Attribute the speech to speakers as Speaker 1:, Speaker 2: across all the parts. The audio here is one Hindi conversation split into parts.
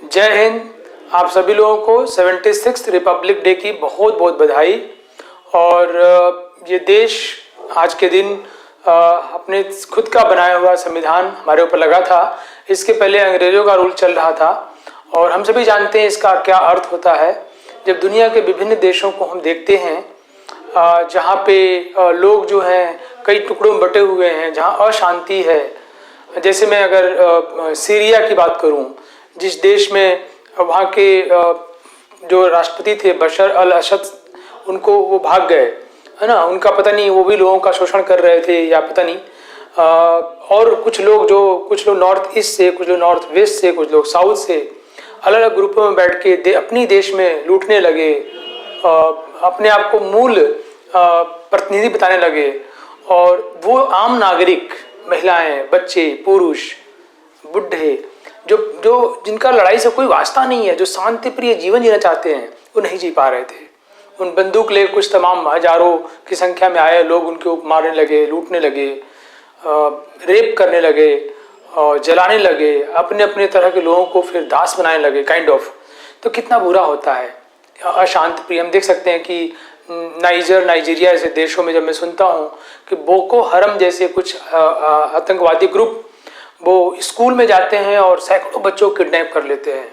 Speaker 1: जय हिंद। आप सभी लोगों को 76th रिपब्लिक डे की बहुत बहुत बधाई। और ये देश आज के दिन अपने खुद का बनाया हुआ संविधान हमारे ऊपर लगा था। इसके पहले अंग्रेज़ों का रूल चल रहा था और हम सभी जानते हैं इसका क्या अर्थ होता है। जब दुनिया के विभिन्न देशों को हम देखते हैं जहाँ पे लोग जो हैं कई टुकड़ों में बटे हुए हैं, जहाँ अशांति है, जैसे मैं अगर सीरिया की बात करूं, जिस देश में वहाँ के जो राष्ट्रपति थे बशर अल असद, उनको वो भाग गए, है ना। उनका पता नहीं वो भी लोगों का शोषण कर रहे थे या पता नहीं। और कुछ लोग नॉर्थ ईस्ट से, कुछ लोग नॉर्थ वेस्ट से, कुछ लोग साउथ से, अलग अलग ग्रुपों में बैठ के अपनी देश में लूटने लगे, अपने आप को मूल प्रतिनिधि बताने लगे। और वो आम नागरिक, महिलाएं, बच्चे, पुरुष, बुढ़े, जो जिनका लड़ाई से कोई वास्ता नहीं है, जो शांति प्रिय जीवन जीना चाहते हैं, वो नहीं जी पा रहे थे। उन बंदूक ले कुछ तमाम हजारों की संख्या में आए लोग उनके ऊपर मारने लगे, लूटने लगे, रेप करने लगे और जलाने लगे, अपने अपने तरह के लोगों को फिर दास बनाने लगे, काइंड ऑफ। तो कितना बुरा होता है अशांत प्रिय। हम देख सकते हैं कि नाइजीरिया जैसे देशों में जब मैं सुनता हूँ कि बोको हरम जैसे कुछ आतंकवादी ग्रुप वो स्कूल में जाते हैं और सैकड़ों बच्चों को किडनैप कर लेते हैं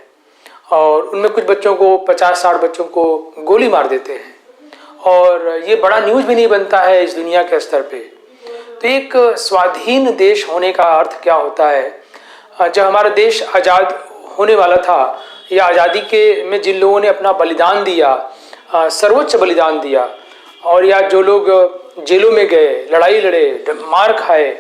Speaker 1: और उनमें कुछ बच्चों को 50-60 बच्चों को गोली मार देते हैं, और ये बड़ा न्यूज़ भी नहीं बनता है इस दुनिया के स्तर पे। तो एक स्वाधीन देश होने का अर्थ क्या होता है? जब हमारा देश आज़ाद होने वाला था, या आज़ादी के में जिन लोगों ने अपना बलिदान दिया, सर्वोच्च बलिदान दिया, और या जो लोग जेलों में गए, लड़ाई लड़े, मार खाए,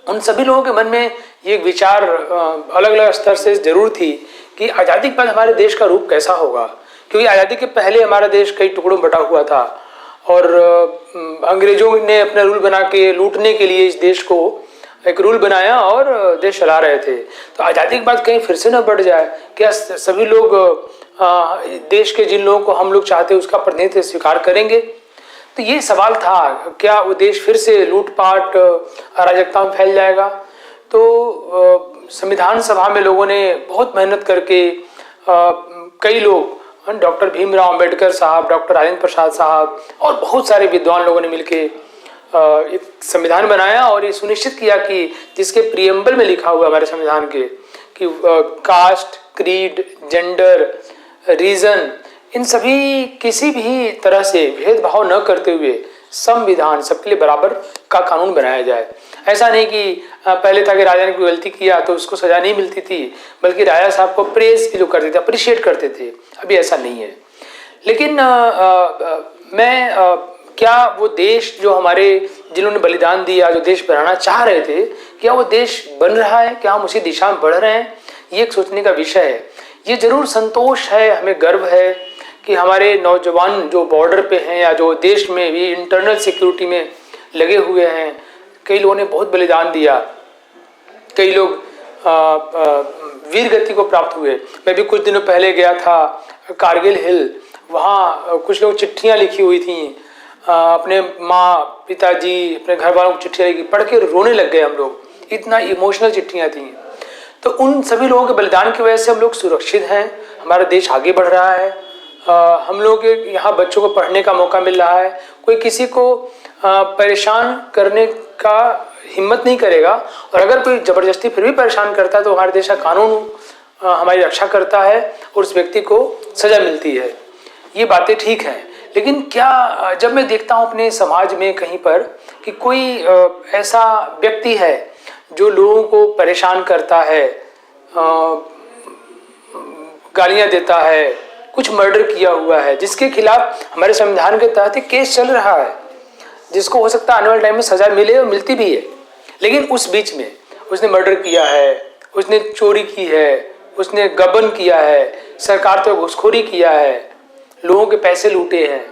Speaker 1: उन सभी लोगों के मन में ये विचार अलग अलग स्तर से जरूर थी कि आज़ादी के बाद हमारे देश का रूप कैसा होगा। क्योंकि आज़ादी के पहले हमारा देश कई टुकड़ों में बटा हुआ था और अंग्रेज़ों ने अपना रूल बना के लूटने के लिए इस देश को एक रूल बनाया और देश चला रहे थे। तो आज़ादी के बाद कहीं फिर से न बढ़ जाए, क्या सभी लोग देश के जिन लोगों को हम लोग चाहते हैं उसका प्रतिनिधित्व स्वीकार करेंगे? तो ये सवाल था, क्या वो देश फिर से लूटपाट अराजकता में फैल जाएगा? तो संविधान सभा में लोगों ने बहुत मेहनत करके कई लोग, डॉक्टर भीमराव अंबेडकर साहब, डॉक्टर राजेंद्र प्रसाद साहब और बहुत सारे विद्वान लोगों ने मिलके एक संविधान बनाया और ये सुनिश्चित किया कि जिसके प्रीएम्बल में लिखा हुआ हमारे संविधान के कि कास्ट, क्रीड, जेंडर, रीजन, इन सभी किसी भी तरह से भेदभाव न करते हुए संविधान सबके लिए बराबर का कानून बनाया जाए। ऐसा नहीं कि पहले था कि राजा ने कोई गलती किया तो उसको सजा नहीं मिलती थी, बल्कि राजा साहब को प्रेज भी जो करते थे, अप्रिशिएट करते थे। अभी ऐसा नहीं है। लेकिन क्या वो देश जो हमारे जिन्होंने बलिदान दिया, जो देश बनाना चाह रहे थे, क्या वो देश बन रहा है? क्या हम उसी दिशा में बढ़ रहे हैं? ये एक सोचने का विषय है। ये जरूर संतोष है, हमें गर्व है कि हमारे नौजवान जो बॉर्डर पे हैं या जो देश में भी इंटरनल सिक्योरिटी में लगे हुए हैं, कई लोगों ने बहुत बलिदान दिया, कई लोग वीर गति को प्राप्त हुए। मैं भी कुछ दिनों पहले गया था कारगिल हिल, वहाँ कुछ लोग चिट्ठियाँ लिखी हुई थी, अपने माँ, पिताजी, अपने घर वालों को चिट्ठियाँ लिखी, पढ़ के रोने लग गए हम लोग, इतना इमोशनल चिट्ठियाँ थी। तो उन सभी लोगों के बलिदान की वजह से हम लोग सुरक्षित हैं, हमारा देश आगे बढ़ रहा है, हम लोग के यहाँ बच्चों को पढ़ने का मौका मिल रहा है, कोई किसी को परेशान करने का हिम्मत नहीं करेगा, और अगर कोई ज़बरदस्ती फिर भी परेशान करता है तो हमारे देश का कानून हमारी रक्षा करता है और उस व्यक्ति को सज़ा मिलती है। ये बातें ठीक हैं। लेकिन क्या जब मैं देखता हूँ अपने समाज में कहीं पर कि कोई ऐसा व्यक्ति है जो लोगों को परेशान करता है, गालियाँ देता है, कुछ मर्डर किया हुआ है, जिसके खिलाफ हमारे संविधान के तहत एक केस चल रहा है, जिसको हो सकता है आने वाले टाइम में सजा मिले और मिलती भी है, लेकिन उस बीच में उसने मर्डर किया है, उसने चोरी की है, उसने गबन किया है, सरकार तो घूसखोरी किया है, लोगों के पैसे लूटे हैं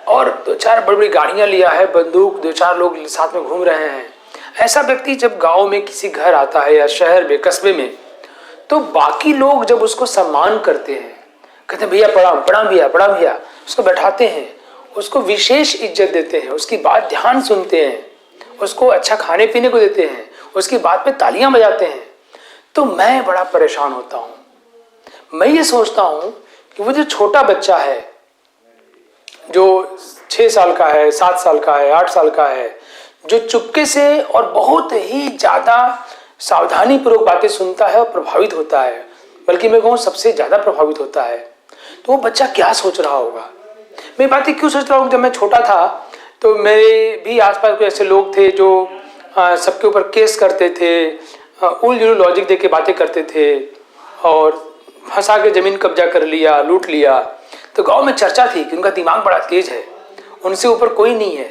Speaker 1: और 2-4 बड़ी बड़ी गाड़ियाँ लिया है, बंदूक, 2-4 लोग साथ में घूम रहे हैं। ऐसा व्यक्ति जब गांव में किसी घर आता है या शहर में, कस्बे में, तो बाकी लोग जब उसको सम्मान करते हैं, कहते हैं भैया प्रणाम, प्रणाम भैया, प्रणाम भैया, उसको बैठाते हैं, उसको विशेष इज्जत देते हैं, उसकी बात ध्यान सुनते हैं, उसको अच्छा खाने पीने को देते हैं, उसकी बात पे तालियां बजाते हैं, तो मैं बड़ा परेशान होता हूँ। मैं ये सोचता हूँ कि वो जो छोटा बच्चा है, जो 6 साल का है, 7 साल का है, 8 साल का है, जो चुपके से और बहुत ही ज़्यादा सावधानी पूर्वक बातें सुनता है और प्रभावित होता है, बल्कि मैं कहूँ सबसे ज़्यादा प्रभावित होता है, तो वो बच्चा क्या सोच रहा होगा। मैं बातें क्यों सोच रहा हूँ, जब मैं छोटा था तो मेरे भी आसपास कोई ऐसे लोग थे जो सबके ऊपर केस करते थे, उल जुलूल लॉजिक दे के बातें करते थे और फंसा के ज़मीन कब्जा कर लिया, लूट लिया। तो गांव में चर्चा थी कि उनका दिमाग बड़ा तेज है, उनसे ऊपर कोई नहीं है।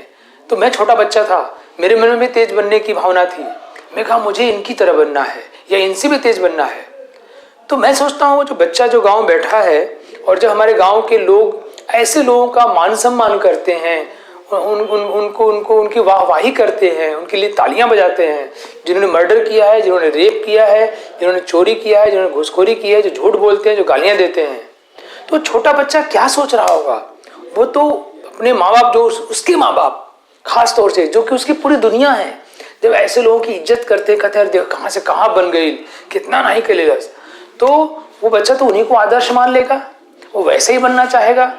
Speaker 1: तो मैं छोटा बच्चा था, मेरे मन में भी तेज बनने की भावना थी। मैं कहा मुझे इनकी तरह बनना है या इनसे भी तेज बनना है। तो मैं सोचता हूँ जो बच्चा जो गांव बैठा है और जब हमारे गांव के लोग ऐसे लोगों का मान सम्मान करते हैं, उनको उनकी वाहवाही करते हैं, उनके लिए तालियां बजाते हैं, जिन्होंने मर्डर किया है, जिन्होंने रेप किया है, जिन्होंने चोरी किया है, जिन्होंने घूसखोरी की है, जो झूठ बोलते हैं, जो गालियां देते हैं, तो छोटा बच्चा क्या सोच रहा होगा। वो तो अपने माँ बाप, जो उसके माँ बाप खास तौर से, जो कि उसकी पूरी दुनिया है, जब ऐसे लोगों की इज्जत करते कहते हैं देखो कहाँ से कहाँ बन गई, कितना नहीं करेगा, तो वो बच्चा तो उन्हीं को आदर्श मान लेगा, वो वैसे ही बनना चाहेगा।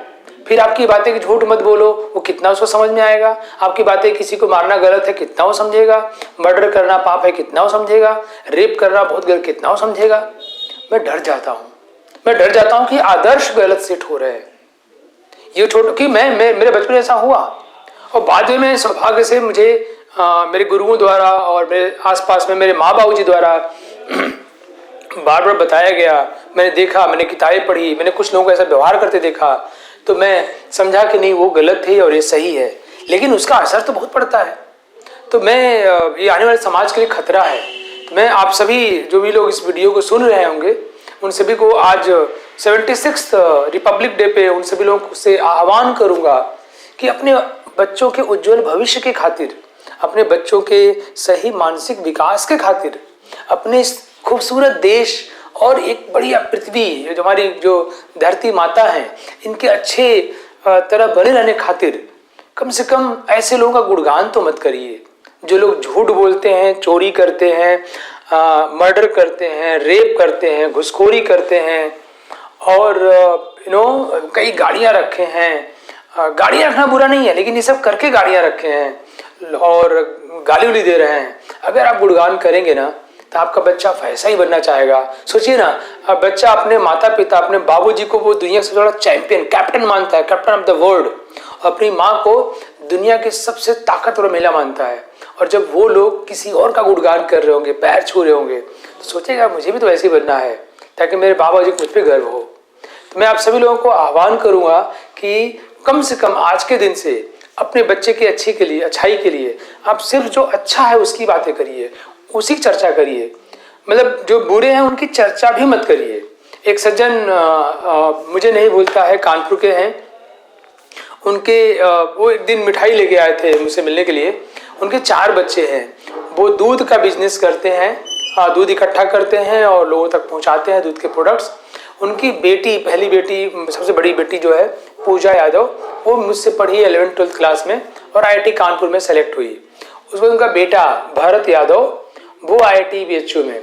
Speaker 1: फिर आपकी बातें कि झूठ मत बोलो, वो कितना उसको समझ में आएगा। आपकी बातें किसी को मारना गलत है, कितना वो समझेगा। मर्डर करना पाप है, कितना वो समझेगा। रेप करना बहुत गलत, कितना वो समझेगा। मैं डर जाता हूँ कि आदर्श गलत सेट हो रहे हैं। ये छोटे कि मैं मेरे बचपन ऐसा हुआ और बाद में सौभाग्य से मुझे मेरे गुरुओं द्वारा और मेरे आसपास में मेरे माँ बाबू जी द्वारा बार बार बताया गया, मैंने देखा, मैंने किताबें पढ़ी, मैंने कुछ लोगों को ऐसा व्यवहार करते देखा, तो मैं समझा कि नहीं वो गलत है और ये सही है, लेकिन उसका असर तो बहुत पड़ता है। तो मैं ये आने वाले समाज के लिए खतरा है। तो मैं आप सभी जो भी लोग इस वीडियो को सुन रहे होंगे उन सभी को आज 76 रिपब्लिक डे पे उन सभी लोगों से आह्वान करूंगा कि अपने बच्चों के उज्जवल भविष्य के खातिर, अपने बच्चों के सही मानसिक विकास के खातिर, अपने इस खूबसूरत देश और एक बढ़िया पृथ्वी जो हमारी जो धरती माता है, इनके अच्छे तरह बने रहने खातिर कम से कम ऐसे लोगों का गुणगान तो मत करिए जो लोग झूठ बोलते हैं, चोरी करते हैं, मर्डर करते हैं, रेप करते हैं, घुसखोरी करते हैं और कई गाड़ियां रखे हैं। गाड़ियां रखना बुरा नहीं है, लेकिन ये सब करके गाड़ियां रखे हैं और गाली उली दे रहे हैं। अगर आप गुणगान करेंगे ना तो आपका बच्चा वैसा ही बनना चाहेगा। सोचिए ना, बच्चा अपने माता पिता, अपने बाबूजी को वो दुनिया से बड़ा चैंपियन, कैप्टन मानता है, कैप्टन ऑफ द वर्ल्ड। अपनी माँ को दुनिया की सबसे ताकतवर महिला मानता है। और जब वो लोग किसी और का गुणगान कर रहे होंगे, पैर छू रहे होंगे, तो सोचेगा मुझे भी तो ऐसे ही बनना है ताकि मेरे बाबा जी को मुझ पर गर्व हो। तो मैं आप सभी लोगों को आह्वान करूंगा कि कम से कम आज के दिन से अपने बच्चे की अच्छाई के लिए आप सिर्फ जो अच्छा है उसकी बातें करिए, उसी की चर्चा करिए। मतलब जो बुरे हैं उनकी चर्चा भी मत करिए। एक सज्जन मुझे नहीं भूलता है, कानपुर के हैं, उनके वो एक दिन मिठाई लेके आए थे मुझसे मिलने के लिए। उनके 4 बच्चे हैं, वो दूध का बिजनेस करते हैं, दूध इकट्ठा करते हैं और लोगों तक पहुंचाते हैं दूध के प्रोडक्ट्स। उनकी बेटी, पहली बेटी, सबसे बड़ी बेटी जो है पूजा यादव, वो मुझसे पढ़ी 11th-12th क्लास में और IIT कानपुर में सेलेक्ट हुई। उसके बाद उनका बेटा भरत यादव, वो IIT BHU में।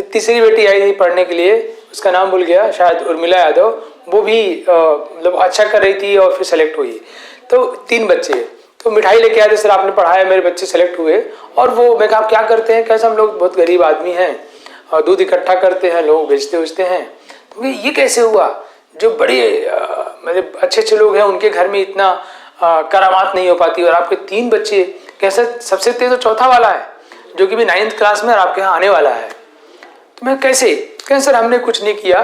Speaker 1: तीसरी बेटी आई थी पढ़ने के लिए, उसका नाम भूल गया, शायद उर्मिला यादव, वो भी मतलब अच्छा कर रही थी और फिर सेलेक्ट हुई। तो 3 बच्चे, तो मिठाई लेके आए थे, सर आपने पढ़ाया, मेरे बच्चे सेलेक्ट हुए। और वो मैं कहा क्या करते हैं, कैसे, हम लोग बहुत गरीब आदमी हैं और दूध इकट्ठा करते हैं, लोग बेचते हैं। तो ये कैसे हुआ, जो बड़े मतलब अच्छे लोग हैं उनके घर में इतना करामात नहीं हो पाती और आपके 3 बच्चे, कैसे सबसे तेज तो चौथा वाला है जो कि भी 9th क्लास में और आपके यहाँ आने वाला है। तो मैं कैसे सर, हमने कुछ नहीं किया,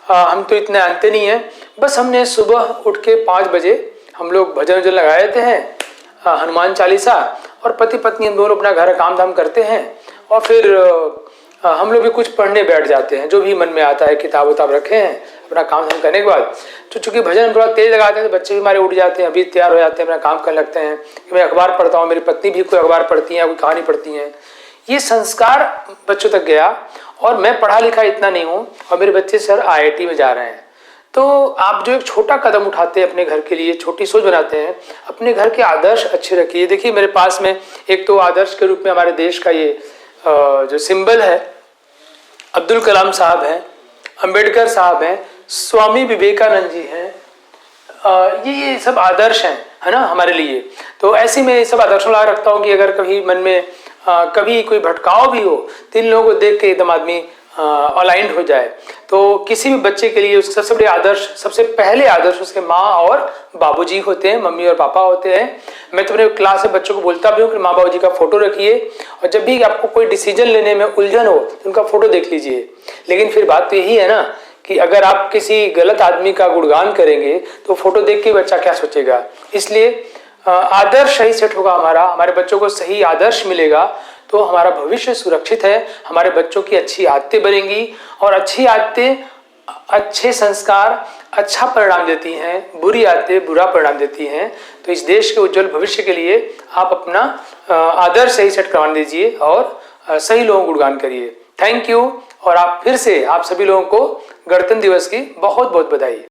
Speaker 1: हम तो इतने जानते नहीं हैं, बस हमने सुबह उठ के 5 बजे हम लोग भजन लगाए थे हैं, हनुमान चालीसा, और पति पत्नी हम दोनों अपना घर काम धाम करते हैं और फिर हम लोग भी कुछ पढ़ने बैठ जाते हैं, जो भी मन में आता है, किताब उताब रखे हैं अपना काम धाम करने के बाद। तो चूंकि भजन थोड़ा तेज लगाते हैं तो बच्चे भी हमारे उठ जाते हैं, अभी तैयार हो जाते हैं, अपना काम करने लगते हैं। मैं अखबार पढ़ता हूँ, मेरी पत्नी भी कोई अखबार पढ़ती हैं, कोई कहानी पढ़ती हैं। ये संस्कार बच्चों तक गया और मैं पढ़ा लिखा इतना नहीं हूँ और मेरे बच्चे सर IIT में जा रहे हैं। तो आप जो एक छोटा कदम उठाते हैं अपने घर के लिए, छोटी सोच बनाते हैं, अपने घर के आदर्श अच्छे रखिए। देखिए मेरे पास में एक तो आदर्श के रूप में हमारे देश का ये जो सिंबल है अब्दुल कलाम साहब हैं, अंबेडकर साहब हैं, स्वामी विवेकानंद जी हैं। ये सब आदर्श हैं, है ना, हमारे लिए। तो ऐसे में सब आदर्शों ला रखता हूँ कि अगर कभी मन में कभी कोई भटकाव भी हो तो इन लोगों को देख के एकदम आदमी अलाइंड हो जाए। तो किसी भी बच्चे के लिए उसके सबसे बड़े आदर्श, सबसे पहले आदर्श उसके माँ और बाबूजी होते हैं, मम्मी और पापा होते हैं। मैं तो अपने क्लास में बच्चों को बोलता भी हूँ कि माँ बाबूजी का फोटो रखिए, और जब भी आपको कोई डिसीजन लेने में उलझन हो तो उनका फोटो देख लीजिए। लेकिन फिर बात तो यही है ना कि अगर आप किसी गलत आदमी का गुणगान करेंगे तो फोटो देख के बच्चा क्या सोचेगा। इसलिए आदर्श सही सेट होगा, हमारे बच्चों को सही आदर्श मिलेगा तो हमारा भविष्य सुरक्षित है, हमारे बच्चों की अच्छी आदतें बनेंगी, और अच्छी आदतें, अच्छे संस्कार अच्छा परिणाम देती हैं, बुरी आदतें बुरा परिणाम देती हैं। तो इस देश के उज्जवल भविष्य के लिए आप अपना आदर्श सही सेट करवा दीजिए और सही लोगों को गुणगान करिए। Thank you. और आप फिर से आप सभी लोगों को गणतंत्र दिवस की बहुत बहुत बधाई।